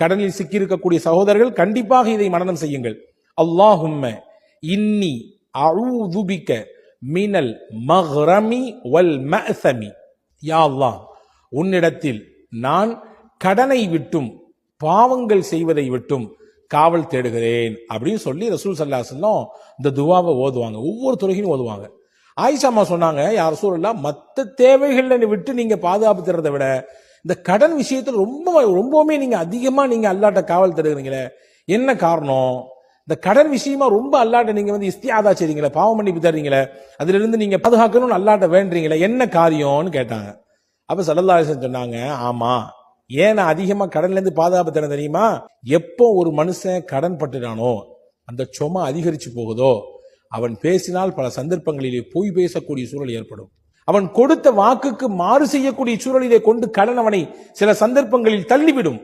கடனில் சிக்கியிருக்கக்கூடிய சகோதரர்கள் கண்டிப்பாக இதை மனனம் செய்யுங்கள். அல்லாஹும்ம இன்னி அஊது பிக மினல் மக்ரமி வல் மஅஸமி. யா அல்லாஹ், உன்னிடத்தில் நான் கடனை விட்டும் பாவங்கள் செய்வதை விட்டும் காவல் தேடுகிறேன் அப்படின்னு சொல்லி ரசூல் ஸல்லல்லாஹு அலைஹி வஸல்லம் இந்த துவாவை ஓதுவாங்க. ஒவ்வொரு தொழுகையும் ஓதுவாங்க. ஆயிஷா அம்மா சொன்னாங்க, யா ரசூலல்லாஹ், மற்ற தேவைகளை விட்டு நீங்க பாதுகாப்பு தர்றதை விட இந்த கடன் விஷயத்தில் ரொம்பவுமே நீங்க அதிகமா நீங்க அல்லாட்ட காவல் தேடுகிறீங்களே, என்ன காரணம்? இந்த கடன் விஷயமா ரொம்ப அல்லாட்ட நீங்க இஸ்தியாதா செய்றீங்களே, பாவ மன்னிப்பு தர்றீங்களே, அதுல இருந்து நீங்க பாதுகாக்கணும்னு அல்லாட்ட வேண்டீங்களே, என்ன காரியம்னு கேட்டாங்க. அப்ப ஸல்லல்லாஹு அலைஹி வஸல்லம் சொன்னாங்க, ஆமா, ஏன் நான் அதிகமா கடன்ல இருந்து பாதுகாப்பு தரேன் தெரியுமா? எப்போ ஒரு மனுஷன் கடன் பட்டுறானோ, அந்த சுமை அதிகரிச்சு போகுதோ, அவன் பேசினால் பல சந்தர்ப்பங்களிலே பொய் பேசக்கூடிய சூழல் ஏற்படும். அவன் கொடுத்த வாக்குக்கு மாறு செய்யக்கூடிய சூழலிலே கொண்டு கடன் அவனை சில சந்தர்ப்பங்களில் தள்ளிவிடும்.